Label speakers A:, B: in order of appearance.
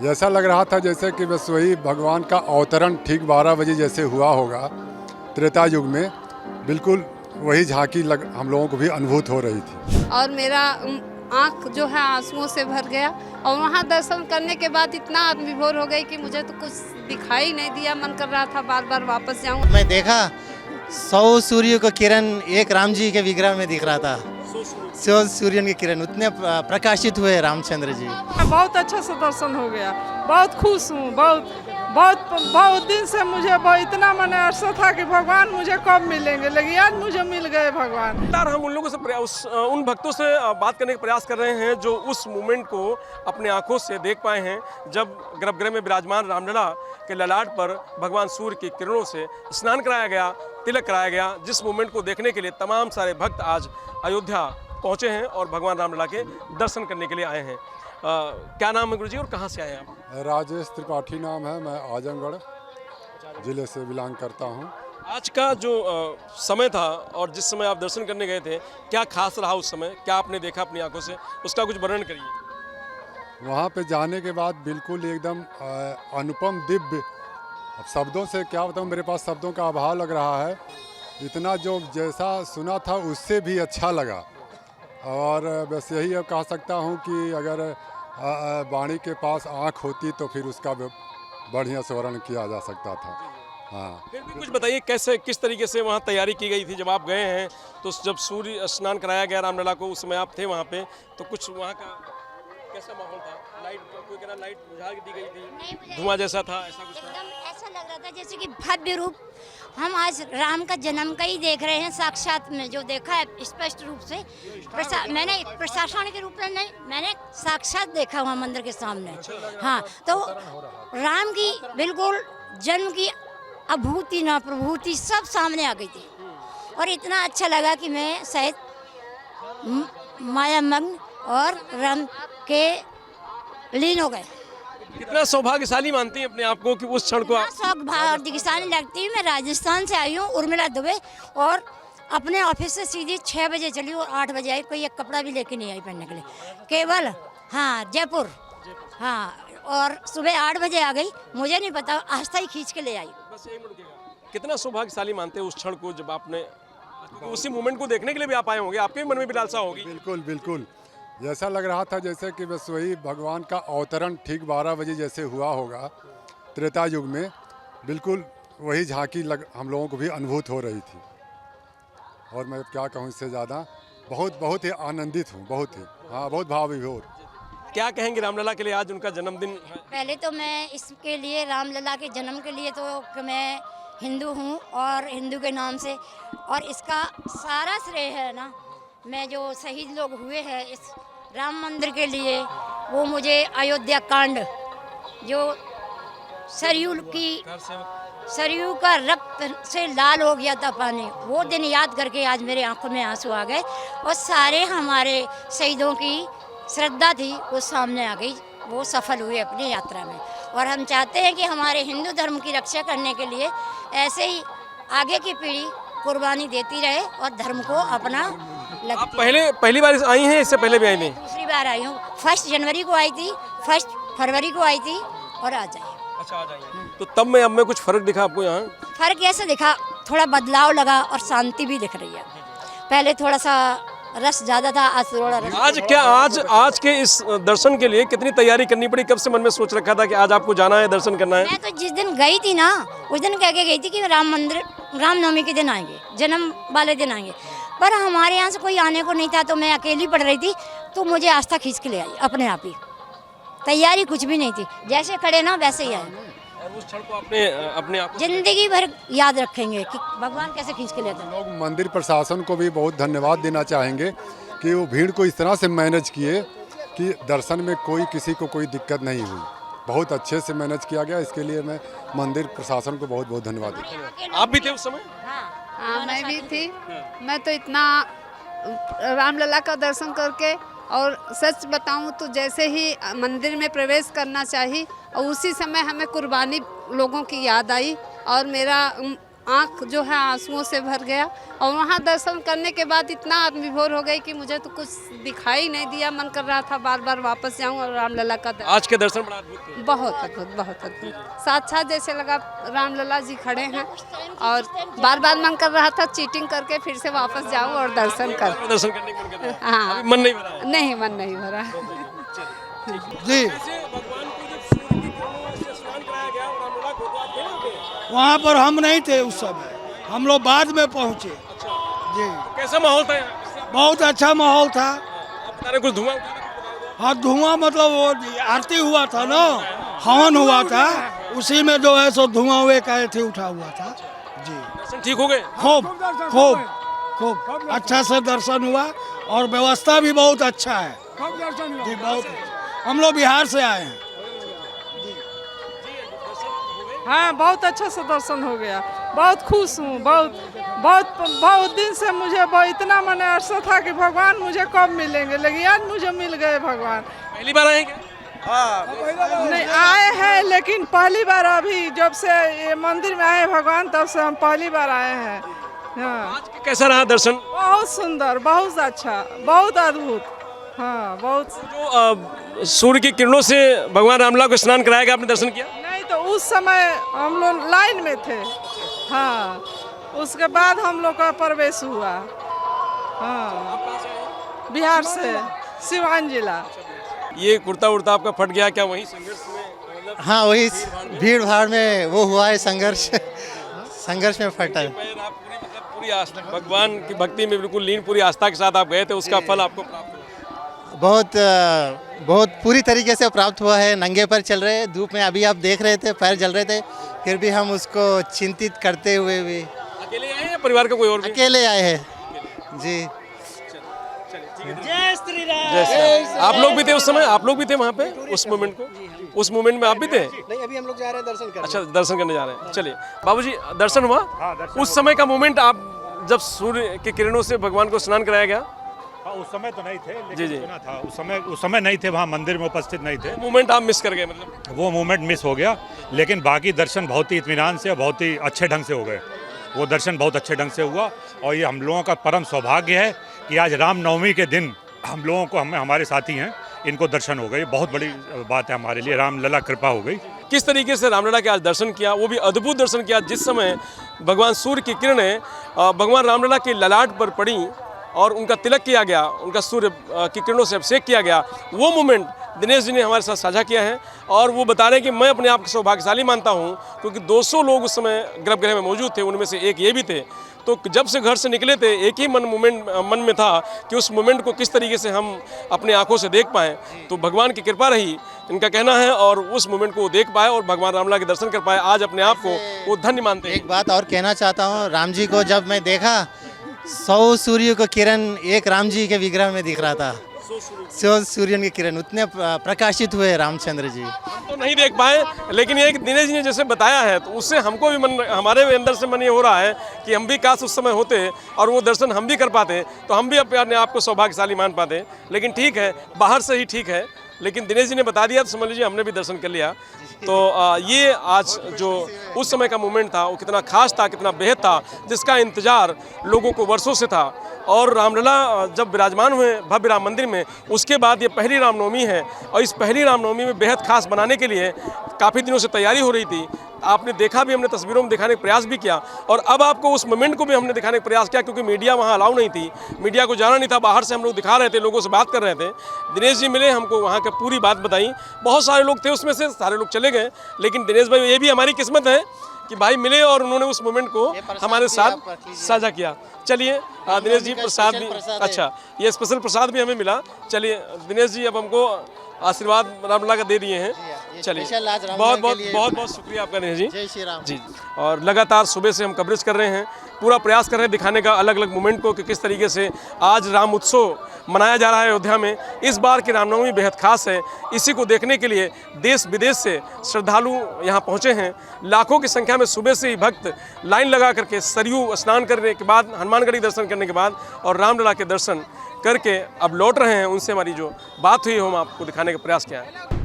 A: ऐसा लग रहा था जैसे कि बस वही भगवान का अवतरण ठीक 12 बजे जैसे हुआ होगा त्रेता युग में, बिल्कुल वही झांकी हम लोगों को भी अनुभूत हो रही थी।
B: और मेरा आँख जो है आंसुओं से भर गया और वहाँ दर्शन करने के बाद इतना आत्मविभोर हो गई कि मुझे तो कुछ दिखाई नहीं दिया। मन कर रहा था बार बार वापस जाऊँ।
C: मैं देखा 100 सूर्य का किरण एक राम जी के विग्रह में दिख रहा था। 100 सूर्य के किरण उतने प्रकाशित हुए रामचंद्र जी।
D: बहुत अच्छा से दर्शन हो गया, बहुत खुश हूँ। बहुत दिन से मुझे इतना मन अरसा था कि भगवान मुझे कब मिलेंगे, लेकिन आज मुझे मिल गए भगवान।
E: हम उन लोगों से उन भक्तों से बात करने का प्रयास कर रहे हैं जो उस मोमेंट को अपने आंखों से देख पाए हैं जब गर्भगृह में विराजमान रामलला के ललाट पर भगवान सूर्य की किरणों से स्नान कराया गया, तिलक कराया गया, जिस मोमेंट को देखने के लिए तमाम सारे भक्त आज अयोध्या पहुंचे हैं और भगवान रामलला के दर्शन करने के लिए आए हैं। क्या नाम है गुरुजी और कहाँ से आए हैं आप?
A: राजेश त्रिपाठी नाम है, मैं आजमगढ़ जिले से बिलोंग करता हूँ।
E: आज का जो समय था और जिस समय आप दर्शन करने गए थे, क्या खास रहा उस समय? क्या आपने देखा अपनी आंखों से, उसका कुछ वर्णन करिए।
A: वहाँ पे जाने के बाद बिल्कुल एकदम अनुपम दिव्य, अब शब्दों से क्या बताऊँ, मेरे पास शब्दों का अभाव लग रहा है। इतना जो जैसा सुना था उससे भी अच्छा लगा। और बस यही अब कह सकता हूँ कि अगर वाणी के पास आँख होती तो फिर उसका बढ़िया से वर्णन किया जा सकता था। हाँ,
E: फिर भी कुछ बताइए कैसे, किस तरीके से वहाँ तैयारी की गई थी जब आप गए हैं? तो जब सूर्य स्नान कराया गया रामलला को, उस समय आप थे वहाँ पे, तो कुछ वहाँ का कैसा माहौल था? लाइट, कोई कह रहा लाइट बुझा दी गई थी, धुआं जैसा था, ऐसा कुछ था?
F: एकदम ऐसा लग रहा था जैसे कि भव्य रूप हम आज राम का जन्म का ही देख रहे हैं। साक्षात में जो देखा है स्पष्ट रूप से, मैंने प्रशासन के रूप में नहीं, मैंने साक्षात देखा वहाँ मंदिर के सामने। हाँ, तो राम की बिल्कुल जन्म की अभूति ना प्रभूति सब सामने आ गई थी और इतना अच्छा लगा कि मैं शायद मायामग्न और राम के लीन हो गए।
E: कितना सौभाग्यशाली मानती हैं अपने आप को कि उस क्षण को आप?
F: सौभाग्यशाली लगती है। मैं राजस्थान से आई हूँ, उर्मिला दुबे, और अपने ऑफिस से सीधी 6 बजे चली और 8 बजे आई। कोई एक कपड़ा भी लेके नहीं आई पहनने के लिए, केवल हाँ जयपुर। हाँ, और सुबह 8 बजे आ गई, मुझे नहीं पता, आस्था ही खींच के ले आई।
E: बस यही मुड़केगा। कितना सौभाग्यशाली मानते हैं उस क्षण को जब आपने उसी मोमेंट को देखने के लिए भी आप आए होंगे, आपके भी मन में भी लालसा होगी?
A: बिल्कुल बिल्कुल, ऐसा लग रहा था जैसे कि बस वही भगवान का अवतरण ठीक 12 बजे जैसे हुआ होगा त्रेता युग में, बिल्कुल वही झांकी हम लोगों को भी अनुभूत हो रही थी। और मैं क्या कहूँ इससे ज़्यादा, बहुत ही आनंदित हूँ, बहुत ही, हाँ, बहुत भाव विभोर।
E: क्या कहेंगे रामलला के लिए, आज उनका जन्मदिन है?
F: पहले तो मैं इसके लिए, रामलला के जन्म के लिए, तो मैं हिंदू हूँ और हिंदू के नाम से, और इसका सारा श्रेय है ना, मैं जो शहीद लोग हुए हैं इस राम मंदिर के लिए, वो मुझे अयोध्या कांड, जो सरयू का रक्त से लाल हो गया था पानी, वो दिन याद करके आज मेरे आंखों में आंसू आ गए और सारे हमारे शहीदों की श्रद्धा थी वो सामने आ गई। वो सफल हुए अपनी यात्रा में और हम चाहते हैं कि हमारे हिंदू धर्म की रक्षा करने के लिए ऐसे ही आगे की पीढ़ी कुर्बानी देती रहे और धर्म को अपना
E: आप पहली बार आई हैं, इससे पहले भी आई नहीं?
F: दूसरी बार आई हूँ। 1 जनवरी को आई थी, 1 फरवरी को आई थी और आज आई।
E: अच्छा, आ जाइए। तो तब में अब में कुछ फर्क दिखा आपको यहाँ?
F: फर्क ऐसा दिखा, थोड़ा बदलाव लगा और शांति भी दिख रही है। पहले थोड़ा सा रस ज़्यादा था, आज थोड़ा रस।
E: आज के इस दर्शन के लिए कितनी तैयारी करनी पड़ी? कब से मन में सोच रखा था कि आज आपको जाना है, दर्शन करना है?
F: मैं तो जिस दिन गई थी ना, उस दिन कह के गई थी कि राम मंदिर रामनवमी के दिन आएंगे, जन्म वाले दिन आएंगे, पर हमारे यहाँ से कोई आने को नहीं था, तो मैं अकेली पड़ रही थी, तो मुझे आस्था खींच के ले आई अपने आप ही। तैयारी कुछ भी नहीं थी, जैसे खड़े ना वैसे ही आए।
E: और उस क्षण को आपने अपने आप
F: जिंदगी भर याद रखेंगे कि भगवान कैसे खींच के लेते हैं।
A: लोग मंदिर प्रशासन को भी बहुत धन्यवाद देना चाहेंगे कि वो भीड़ को इस तरह से मैनेज किए कि दर्शन में किसी को कोई दिक्कत नहीं हुई। बहुत अच्छे से मैनेज किया गया, इसके लिए मैं मंदिर प्रशासन को बहुत बहुत धन्यवाद देता हूँ।
E: आप भी थे उस समय?
B: हाँ, मैं भी थी। मैं तो इतना रामलला का दर्शन करके, और सच बताऊं तो जैसे ही मंदिर में प्रवेश करना चाहिए और उसी समय हमें कुर्बानी लोगों की याद आई और मेरा आँख जो है आंसुओं से भर गया। और वहाँ दर्शन करने के बाद इतना आत्मविभोर हो गई कि मुझे तो कुछ दिखाई नहीं दिया। मन कर रहा था बार बार वापस जाऊँ और रामलला का दर्शन।
E: आज के दर्शन बड़ा अद्भुत थे।
B: बहुत अद्भुत, बहुत अद्भुत। साक्षात जैसे लगा रामलला जी खड़े हैं और बार बार मन कर रहा था चीटिंग करके फिर से वापस जाऊँ और दर्शन कर।
E: दर्शन करने का मन कर रहा है।
B: हाँ,
E: अभी मन नहीं भरा है।
B: नहीं, मन नहीं भरा।
G: जी
E: ऐसे भगवान को जब सूर्य की किरणों से स्नान कराया गया और रामलला को, तो आप थे वहाँ पे?
G: वहाँ पर हम नहीं थे उस समय, हम लोग बाद में पहुँचे। जी
E: कैसा माहौल था यहाँ?
G: बहुत अच्छा माहौल था।
E: आप बता रहे कुछ धुआं उठा रहा
G: हाँ धुआं मतलब वो आरती हुआ था ना, हवन हुआ था, उसी में जो है सो धुआं वे कहे थे उठा हुआ था। जी
E: दर्शन ठीक हो गए?
G: खूब खूब खूब अच्छा से दर्शन हुआ और व्यवस्था भी बहुत अच्छा है। जी बहुत अच्छा। हम लोग बिहार से आए हैं।
D: हाँ बहुत अच्छा से दर्शन हो गया। बहुत खुश हूँ। बहुत दिन से मुझे इतना मन अरसा था कि भगवान मुझे कब मिलेंगे, लेकिन आज मुझे मिल गए भगवान।
E: पहली बार आए क्या?
D: नहीं आए हैं, लेकिन पहली बार अभी जब से ये मंदिर में आए भगवान तब से हम पहली बार आए हैं। हाँ
E: आज का कैसा रहा दर्शन?
D: बहुत सुंदर, बहुत अच्छा, बहुत अद्भुत। हाँ बहुत।
E: जो सूर्य की किरणों से भगवान रामलला को स्नान कराया गया, आपने दर्शन किया?
D: नहीं तो उस समय हम लोग लाइन में थे। हाँ उसके बाद हम लोग का प्रवेश हुआ। हाँ बिहार से, सिवान जिला।
E: ये कुर्ता उड़ता आपका फट गया क्या वही संघर्ष में? मतलब
C: हाँ वही भीड़ भाड़ में वो हुआ है संघर्ष। संघर्ष में फटा है।
E: पैर आप पूरी आस्था, भगवान की भक्ति में बिल्कुल लीन, पूरी आस्था के साथ आप गए थे, उसका फल आपको प्राप्त हुआ।
C: बहुत पूरी तरीके से प्राप्त हुआ है। नंगे पर चल रहे हैं धूप में, अभी आप देख रहे थे पैर जल रहे थे, फिर भी हम उसको चिंतित करते हुए भी
E: अकेले आए हैं परिवार का कोई और भी?
C: अकेले आए हैं। जी
E: जय श्री राम। आप लोग भी थे उस समय? आप लोग भी थे वहाँ पे उस मोमेंट को? उस मोमेंट में आप भी थे?
H: नहीं अभी हम लोग जा रहे हैं दर्शन करने।
E: अच्छा दर्शन करने जा रहे हैं। चलिए बाबूजी दर्शन हुआ? उस समय का मोमेंट आप जब सूर्य की किरणों से भगवान को स्नान कराया गया?
I: हाँ उस समय तो नहीं थे, लेकिन
E: जी, जी।
I: सुना था। उस समय नहीं थे, वहाँ मंदिर में उपस्थित नहीं थे।
E: मोमेंट आप मिस कर गए मतलब?
I: वो मोमेंट मिस हो गया, लेकिन बाकी दर्शन बहुत ही इत्मीनान से, बहुत ही अच्छे ढंग से हो गए। वो दर्शन बहुत अच्छे ढंग से हुआ और ये हम लोगों का परम सौभाग्य है कि आज रामनवमी के दिन हम लोगों को, हमारे साथी हैं, इनको दर्शन हो गए। बहुत बड़ी बात है हमारे लिए, रामलला कृपा हो गई।
E: किस तरीके से रामलला के आज दर्शन किया, वो भी अद्भुत दर्शन किया, जिस समय भगवान सूर्य की किरणें भगवान रामलला के ललाट पर पड़ी और उनका तिलक किया गया, उनका सूर्य की किरणों से अभिषेक किया गया। वो मोमेंट दिनेश जी ने हमारे साथ साझा किया है और वो बता रहे हैं कि मैं अपने आप को सौभाग्यशाली मानता हूँ क्योंकि 200 लोग उस समय गर्भगृह में मौजूद थे, उनमें से एक ये भी थे। तो जब से घर से निकले थे एक ही मन में था कि उस मोमेंट को किस तरीके से हम अपने आंखों से देख पाएँ। तो भगवान की कृपा रही, इनका कहना है, और उस मोमेंट को वो देख पाए और भगवान रामलला के दर्शन कर पाए। आज अपने आप को वो धन्य मानते हैं।
C: एक बात और कहना चाहता हूँ, राम जी को जब मैं देखा 100 सूर्य को किरण एक राम जी के विग्रह में दिख रहा था। 100 सूर्य की किरण उतने प्रकाशित हुए रामचंद्र जी।
E: तो नहीं देख पाए, लेकिन ये दिनेश जी ने जैसे बताया है तो उससे हमको भी मन, हमारे अंदर से मन ये हो रहा है कि हम भी काश उस समय होते और वो दर्शन हम भी कर पाते तो हम भी अपने आप को सौभाग्यशाली मान पाते। लेकिन ठीक है, बाहर से ही ठीक है, लेकिन दिनेश जी ने बता दिया तो समझ लीजिए हमने भी दर्शन कर लिया। तो ये आज जो उस समय का मोमेंट था वो कितना खास था, कितना बेहद था, जिसका इंतजार लोगों को वर्षों से था। और रामलला जब विराजमान हुए भव्य राम मंदिर में, उसके बाद ये पहली रामनवमी है और इस पहली रामनवमी में बेहद खास बनाने के लिए काफ़ी दिनों से तैयारी हो रही थी। आपने देखा भी, हमने तस्वीरों में दिखाने का प्रयास भी किया और अब आपको उस मोमेंट को भी हमने दिखाने का प्रयास किया क्योंकि मीडिया वहाँ अलाउ नहीं थी, मीडिया को जाना नहीं था। बाहर से हम लोग दिखा रहे थे, लोगों से बात कर रहे थे। दिनेश जी मिले, हमको वहाँ की पूरी बात बताई। बहुत सारे लोग थे उसमें से, सारे लोग चले गए, लेकिन दिनेश भाई ये भी हमारी किस्मत है कि भाई मिले और उन्होंने उस मोमेंट को हमारे साथ साझा किया। चलिए दिनेश जी प्रसाद भी, अच्छा ये स्पेशल प्रसाद भी हमें मिला। चलिए दिनेश जी अब हमको आशीर्वाद रामलला का दे दिए हैं। चलिए बहुत बहुत शुक्रिया आपका दिनेश जी।
C: जय श्री राम
E: जी। और लगातार सुबह से हम कवरेज कर रहे हैं, पूरा प्रयास कर रहे हैं दिखाने का अलग अलग मोमेंट को कि किस तरीके से आज राम उत्सव मनाया जा रहा है अयोध्या में। इस बार की रामनवमी बेहद खास है। इसी को देखने के लिए देश विदेश से श्रद्धालु यहाँ पहुँचे हैं। लाखों की संख्या में सुबह से ही भक्त लाइन लगा करके सरयू स्नान करने के बाद, हनुमानगढ़ी दर्शन करने के बाद और रामलला के दर्शन करके अब लौट रहे हैं। उनसे हमारी जो बात हुई हम आपको दिखाने का प्रयास किया है।